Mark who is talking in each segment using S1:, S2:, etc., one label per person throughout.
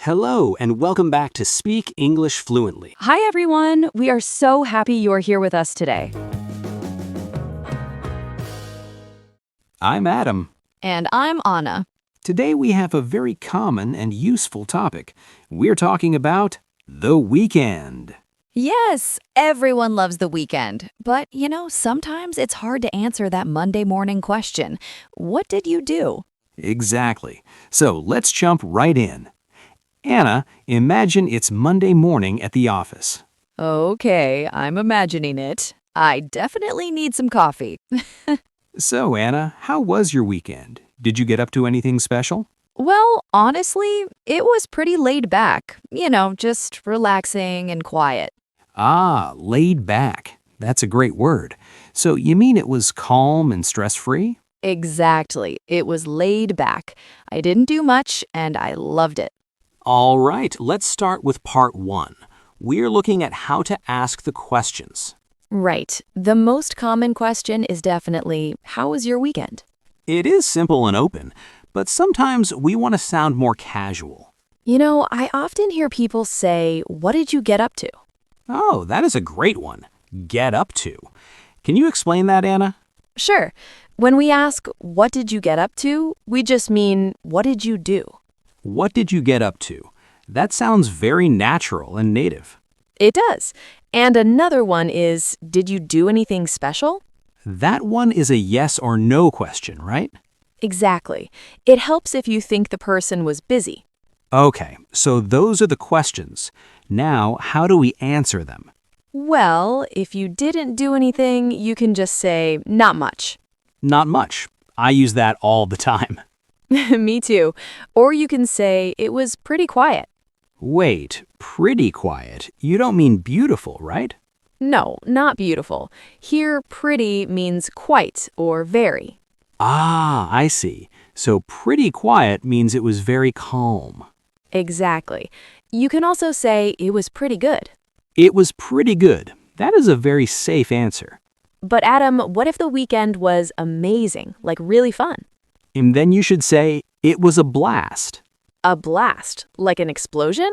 S1: Hello, and welcome back to Speak English Fluently.
S2: Hi, everyone. We are so happy you're here with us today.
S1: I'm Adam.
S2: And I'm Anna.
S1: Today we have a very common and useful topic. We're talking about the weekend.
S2: Yes, everyone loves the weekend. But, sometimes it's hard to answer that Monday morning question. What did you do?
S1: Exactly. So let's jump right in. Anna, imagine it's Monday morning at the office.
S2: Okay, I'm imagining it. I definitely need some coffee.
S1: So, Anna, how was your weekend? Did you get up to anything special?
S2: Well, honestly, it was pretty laid back. Just relaxing and quiet.
S1: Ah, laid back. That's a great word. So you mean it was calm and stress-free?
S2: Exactly. It was laid back. I didn't do much, and I loved it.
S1: All right, let's start with part 1. We're looking at how to ask the questions.
S2: Right. The most common question is definitely, how was your weekend?
S1: It is simple and open, but sometimes we want to sound more casual.
S2: I often hear people say, what did you get up to?
S1: Oh, that is a great one. Get up to. Can you explain that, Anna?
S2: Sure. When we ask, what did you get up to? We just mean, what did you do?
S1: What did you get up to? That sounds very natural and native.
S2: It does. And another one is, did you do anything special?
S1: That one is a yes or no question, right?
S2: Exactly. It helps if you think the person was busy.
S1: Okay, so those are the questions. Now, how do we answer them?
S2: Well, if you didn't do anything, you can just say, not much.
S1: Not much. I use that all the time.
S2: Me too. Or you can say, it was pretty quiet.
S1: Wait, pretty quiet. You don't mean beautiful, right?
S2: No, not beautiful. Here, pretty means quite or very.
S1: Ah, I see. So pretty quiet means it was very calm.
S2: Exactly. You can also say it was pretty good.
S1: It was pretty good. That is a very safe answer.
S2: But Adam, what if the weekend was amazing, like really fun?
S1: And then you should say, it was a blast.
S2: A blast, like an explosion?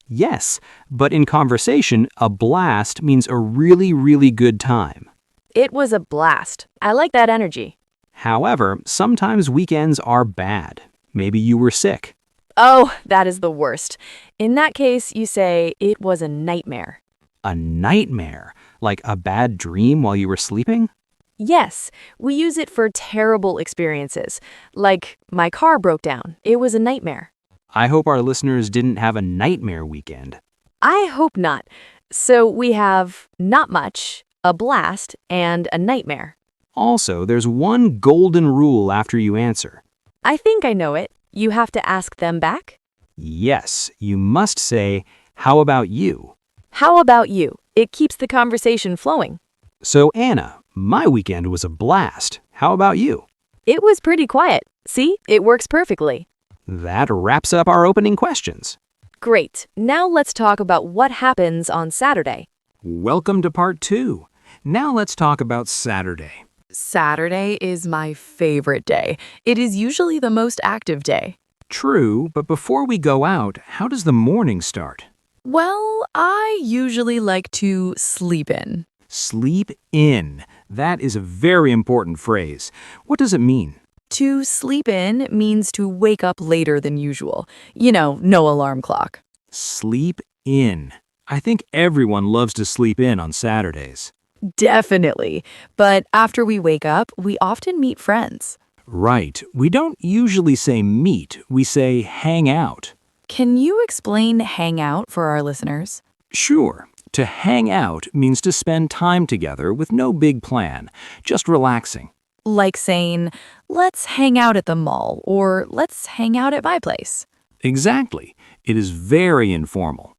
S1: Yes, but in conversation, a blast means a really, really good time.
S2: It was a blast. I like that energy.
S1: However, sometimes weekends are bad. Maybe you were sick.
S2: Oh, that is the worst. In that case, you say, it was a nightmare.
S1: A nightmare? Like a bad dream while you were sleeping?
S2: Yes, we use it for terrible experiences. Like, my car broke down. It was a nightmare.
S1: I hope our listeners didn't have a nightmare weekend.
S2: I hope not. So we have not much, a blast, and a nightmare.
S1: Also, there's one golden rule after you answer.
S2: I think I know it. You have to ask them back?
S1: Yes, you must say, how about you?
S2: How about you? It keeps the conversation flowing.
S1: So, Anna, my weekend was a blast. How about you?
S2: It was pretty quiet. See, it works perfectly.
S1: That wraps up our opening questions.
S2: Great. Now let's talk about what happens on Saturday.
S1: Welcome to part 2. Now let's talk about Saturday.
S2: Saturday is my favorite day. It is usually the most active day.
S1: True, but before we go out, how does the morning start?
S2: Well, I usually like to sleep in.
S1: Sleep in. That is a very important phrase. What does it mean?
S2: To sleep in means to wake up later than usual. No alarm clock.
S1: Sleep in. I think everyone loves to sleep in on Saturdays.
S2: Definitely. But after we wake up, we often meet friends.
S1: Right. We don't usually say meet, we say hang out.
S2: Can you explain hang out for our listeners?
S1: Sure. To hang out means to spend time together with no big plan, just relaxing.
S2: Like saying, let's hang out at the mall, or let's hang out at my place.
S1: Exactly. It is very informal.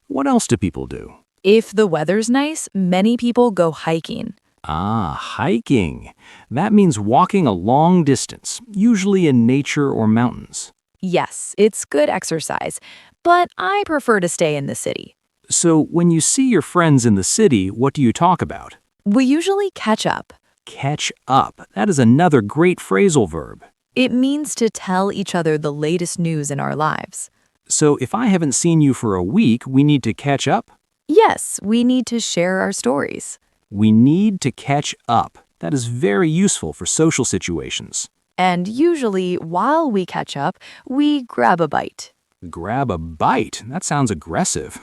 S1: What else do people do?
S2: If the weather's nice, many people go hiking.
S1: Ah, hiking. That means walking a long distance, usually in nature or mountains.
S2: Yes, it's good exercise, but I prefer to stay in the city.
S1: So when you see your friends in the city, what do you talk about?
S2: We usually catch up.
S1: Catch up. That is another great phrasal verb.
S2: It means to tell each other the latest news in our lives.
S1: So if I haven't seen you for a week, we need to catch up?
S2: Yes, we need to share our stories.
S1: We need to catch up. That is very useful for social situations.
S2: And usually, while we catch up, we grab a bite.
S1: Grab a bite. That sounds aggressive.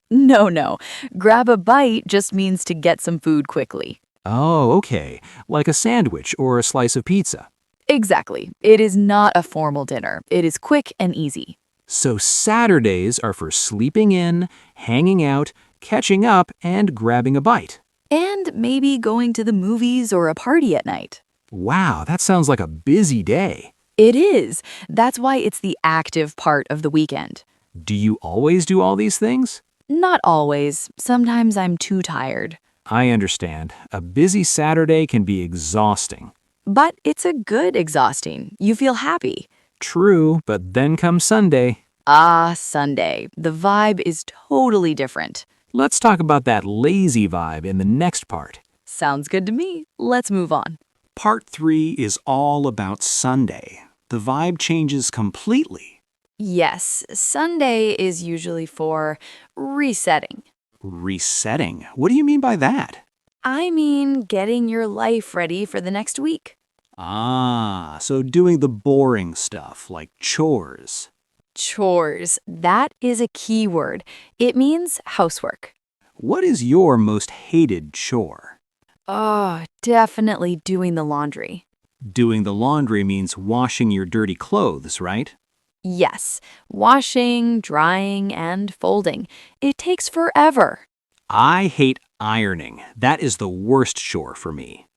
S2: No. Grab a bite just means to get some food quickly.
S1: Oh, okay. Like a sandwich or a slice of pizza.
S2: Exactly. It is not a formal dinner. It is quick and easy.
S1: So Saturdays are for sleeping in, hanging out, catching up, and grabbing a bite.
S2: And maybe going to the movies or a party at night.
S1: Wow, that sounds like a busy day.
S2: It is. That's why it's the active part of the weekend.
S1: Do you always do all these things?
S2: Not always. Sometimes I'm too tired.
S1: I understand. A busy Saturday can be exhausting.
S2: But it's a good exhausting. You feel happy.
S1: True, but then comes Sunday.
S2: Ah, Sunday. The vibe is totally different.
S1: Let's talk about that lazy vibe in the next part.
S2: Sounds good to me. Let's move on.
S1: Part 3 is all about Sunday. The vibe changes completely.
S2: Yes, Sunday is usually for resetting.
S1: Resetting? What do you mean by that?
S2: I mean getting your life ready for the next week.
S1: Ah, so doing the boring stuff like chores.
S2: Chores. That is a key word. It means housework.
S1: What is your most hated chore?
S2: Oh, definitely doing the laundry.
S1: Doing the laundry means washing your dirty clothes, right?
S2: Yes, washing, drying, and folding. It takes forever.
S1: I hate ironing. That is the worst chore for me.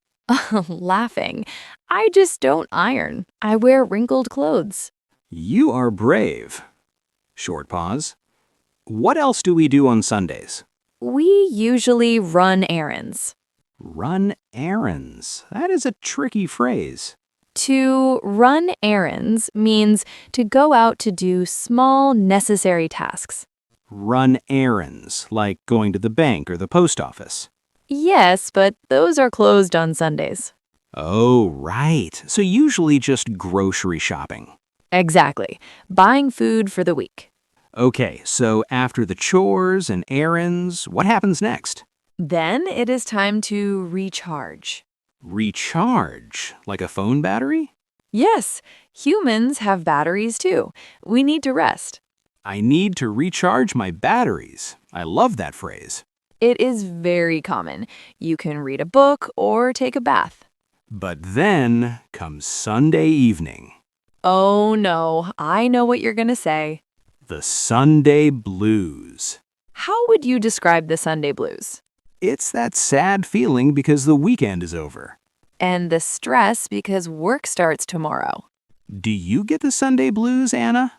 S2: Laughing. I just don't iron. I wear wrinkled clothes.
S1: You are brave. Short pause. What else do we do on Sundays?
S2: We usually run errands.
S1: Run errands. That is a tricky phrase.
S2: To run errands means to go out to do small, necessary tasks.
S1: Run errands, like going to the bank or the post office.
S2: Yes, but those are closed on Sundays.
S1: Oh, right. So usually just grocery shopping.
S2: Exactly. Buying food for the week.
S1: Okay, so after the chores and errands, what happens next?
S2: Then it is time to recharge.
S1: Recharge, like a phone battery?
S2: Yes, humans have batteries too. We need to rest.
S1: I need to recharge my batteries. I love that phrase.
S2: It is very common. You can read a book or take a bath.
S1: But then comes Sunday evening.
S2: Oh no, I know what you're going to say.
S1: The Sunday blues.
S2: How would you describe the Sunday blues?
S1: It's that sad feeling because the weekend is over.
S2: And the stress because work starts tomorrow.
S1: Do you get the Sunday blues, Anna?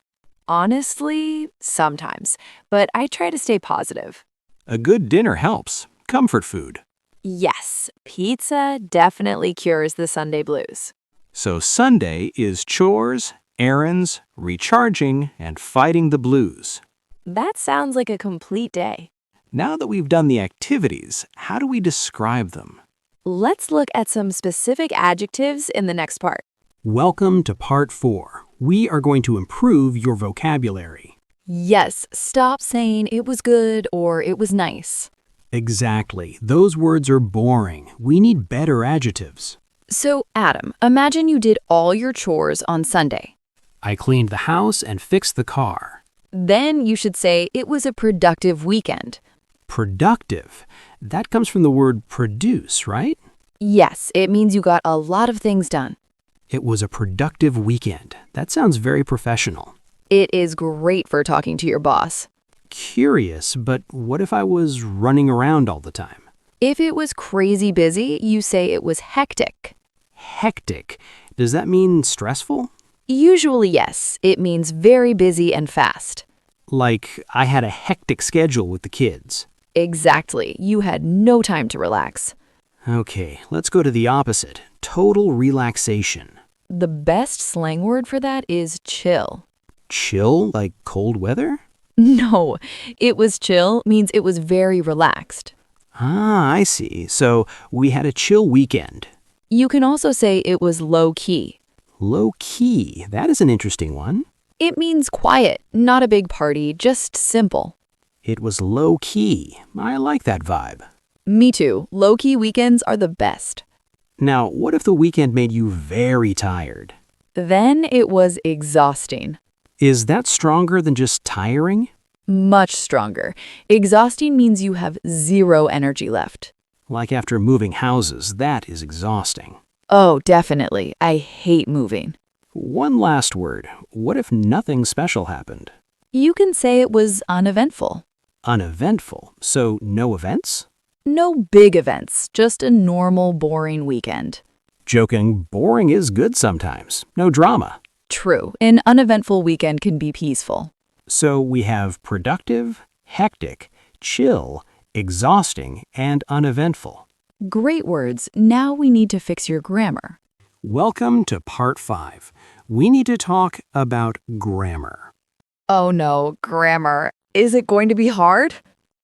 S2: Honestly, sometimes, but I try to stay positive.
S1: A good dinner helps. Comfort food.
S2: Yes, pizza definitely cures the Sunday blues.
S1: So Sunday is chores, errands, recharging, and fighting the blues.
S2: That sounds like a complete day.
S1: Now that we've done the activities, how do we describe them?
S2: Let's look at some specific adjectives in the next part.
S1: Welcome to Part 4. We are going to improve your vocabulary.
S2: Yes, stop saying it was good or it was nice.
S1: Exactly. Those words are boring. We need better adjectives.
S2: So, Adam, imagine you did all your chores on Sunday.
S1: I cleaned the house and fixed the car.
S2: Then you should say it was a productive weekend.
S1: Productive. That comes from the word produce, right?
S2: Yes, it means you got a lot of things done.
S1: It was a productive weekend. That sounds very professional.
S2: It is great for talking to your boss.
S1: Curious, but what if I was running around all the time?
S2: If it was crazy busy, you say it was hectic.
S1: Hectic. Does that mean stressful?
S2: Usually, yes. It means very busy and fast.
S1: Like I had a hectic schedule with the kids.
S2: Exactly. You had no time to relax.
S1: Okay, let's go to the opposite. Total relaxation.
S2: The best slang word for that is chill.
S1: Chill, like cold weather?
S2: No, it was chill means it was very relaxed.
S1: Ah, I see. So we had a chill weekend.
S2: You can also say it was low key.
S1: Low key. That is an interesting one.
S2: It means quiet, not a big party, just simple.
S1: It was low-key. I like that vibe.
S2: Me too. Low-key weekends are the best.
S1: Now, what if the weekend made you very tired?
S2: Then it was exhausting.
S1: Is that stronger than just tiring?
S2: Much stronger. Exhausting means you have zero energy left.
S1: Like after moving houses, that is exhausting.
S2: Oh, definitely. I hate moving.
S1: One last word. What if nothing special happened?
S2: You can say it was uneventful.
S1: Uneventful, so no events?
S2: No big events, just a normal, boring weekend.
S1: Joking, boring is good sometimes. No drama.
S2: True, an uneventful weekend can be peaceful.
S1: So we have productive, hectic, chill, exhausting, and uneventful.
S2: Great words. Now we need to fix your grammar.
S1: Welcome to Part 5. We need to talk about grammar.
S2: Oh no, grammar. Is it going to be hard?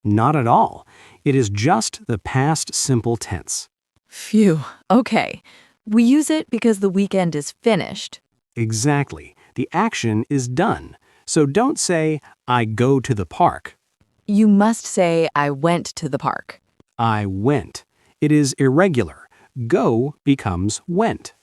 S1: Not at all. It is just the past simple tense.
S2: Phew. Okay. We use it because the weekend is finished.
S1: Exactly. The action is done. So don't say, I go to the park.
S2: You must say, I went to the park.
S1: I went. It is irregular. Go becomes went.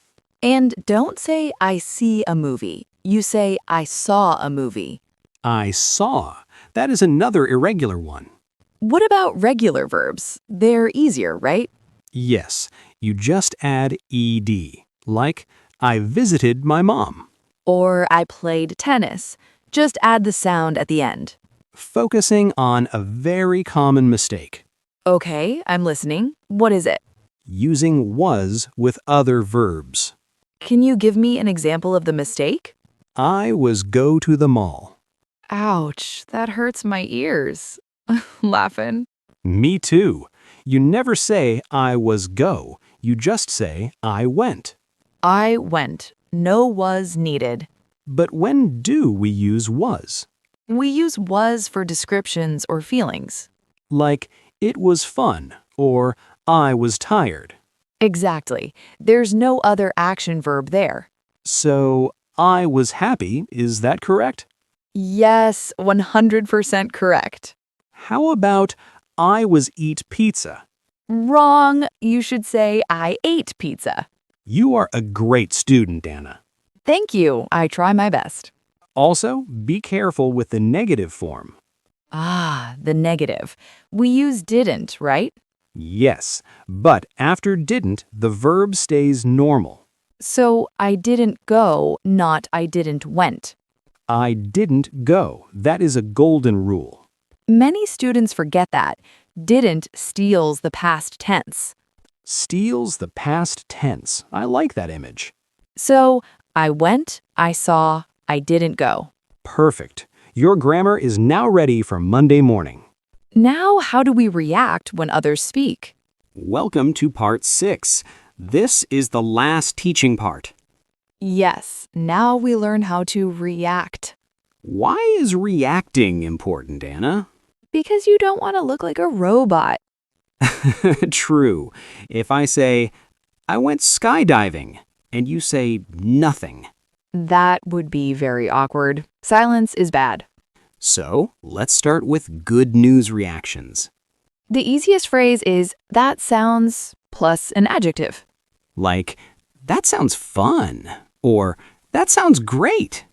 S2: And don't say, I see a movie. You say, I saw a movie.
S1: I saw. That is another irregular one.
S2: What about regular verbs? They're easier, right?
S1: Yes, you just add ed, like I visited my mom.
S2: Or I played tennis. Just add the sound at the end.
S1: Focusing on a very common mistake.
S2: Okay, I'm listening. What is it?
S1: Using was with other verbs.
S2: Can you give me an example of the mistake?
S1: I was go to the mall.
S2: Ouch, that hurts my ears. Laughing.
S1: Me too. You never say I was go. You just say I went.
S2: I went. No was needed.
S1: But when do we use was?
S2: We use was for descriptions or feelings.
S1: Like, it was fun, or I was tired.
S2: Exactly. There's no other action verb there.
S1: So, I was happy, is that correct?
S2: Yes, 100% correct.
S1: How about I was eat pizza?
S2: Wrong. You should say I ate pizza.
S1: You are a great student, Anna.
S2: Thank you. I try my best.
S1: Also, be careful with the negative form.
S2: Ah, the negative. We use didn't, right?
S1: Yes, but after didn't, the verb stays normal.
S2: So I didn't go, not I didn't went.
S1: I didn't go. That is a golden rule.
S2: Many students forget that. Didn't steals the past tense.
S1: Steals the past tense. I like that image.
S2: So I went, I saw, I didn't go.
S1: Perfect. Your grammar is now ready for Monday morning.
S2: Now, how do we react when others speak?
S1: Welcome to Part 6. This is the last teaching part.
S2: Yes, now we learn how to react.
S1: Why is reacting important, Anna?
S2: Because you don't want to look like a robot.
S1: True. If I say, I went skydiving, and you say nothing.
S2: That would be very awkward. Silence is bad.
S1: So, let's start with good news reactions.
S2: The easiest phrase is, that sounds, plus an adjective.
S1: Like, that sounds fun, or that sounds great.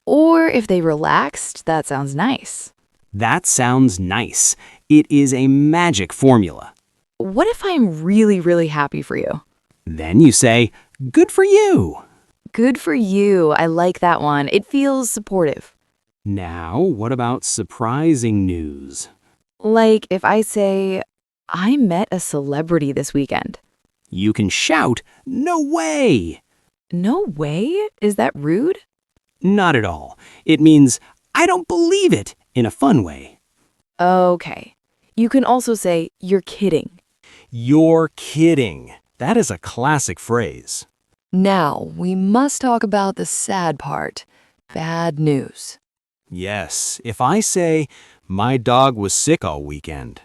S2: Or if they relaxed, that sounds nice.
S1: That sounds nice. It is a magic formula.
S2: What if I'm really, really happy for you?
S1: Then you say, good for you.
S2: Good for you. I like that one. It feels supportive.
S1: Now, what about surprising news?
S2: Like if I say, I met a celebrity this weekend.
S1: You can shout, no way!
S2: No way? Is that rude?
S1: Not at all. It means, I don't believe it, in a fun way.
S2: Okay. You can also say, you're kidding.
S1: You're kidding. That is a classic phrase.
S2: Now, we must talk about the sad part. Bad news.
S1: Yes, if I say, my dog was sick all weekend.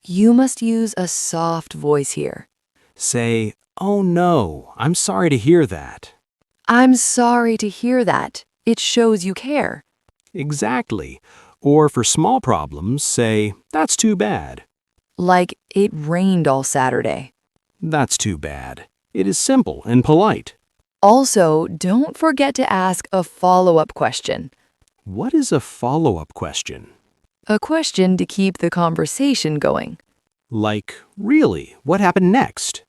S2: You must use a soft voice here.
S1: Say, oh no, I'm sorry to hear that.
S2: I'm sorry to hear that. It shows you care.
S1: Exactly. Or for small problems, say, that's too bad.
S2: Like, it rained all Saturday.
S1: That's too bad. It is simple and polite.
S2: Also, don't forget to ask a follow-up question.
S1: What is a follow-up question?
S2: A question to keep the conversation going.
S1: Like, really, what happened next?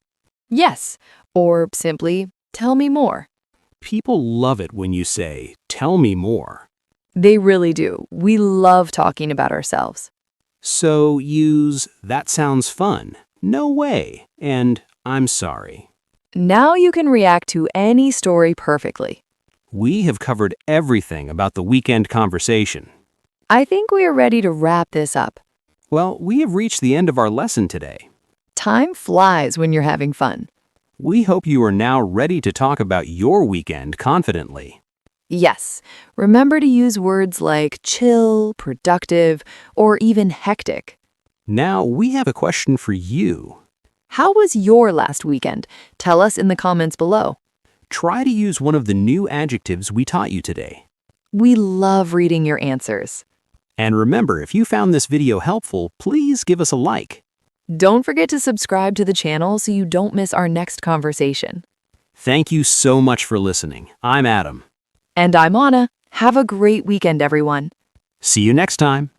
S2: Yes, or simply, tell me more.
S1: People love it when you say, tell me more.
S2: They really do. We love talking about ourselves.
S1: So use, that sounds fun, no way, and I'm sorry.
S2: Now you can react to any story perfectly.
S1: We have covered everything about the weekend conversation.
S2: I think we are ready to wrap this up.
S1: Well, we have reached the end of our lesson today.
S2: Time flies when you're having fun.
S1: We hope you are now ready to talk about your weekend confidently.
S2: Yes, remember to use words like chill, productive, or even hectic.
S1: Now we have a question for you.
S2: How was your last weekend? Tell us in the comments below.
S1: Try to use one of the new adjectives we taught you today.
S2: We love reading your answers.
S1: And remember, if you found this video helpful, please give us a like.
S2: Don't forget to subscribe to the channel so you don't miss our next conversation.
S1: Thank you so much for listening. I'm Adam.
S2: And I'm Anna. Have a great weekend, everyone.
S1: See you next time.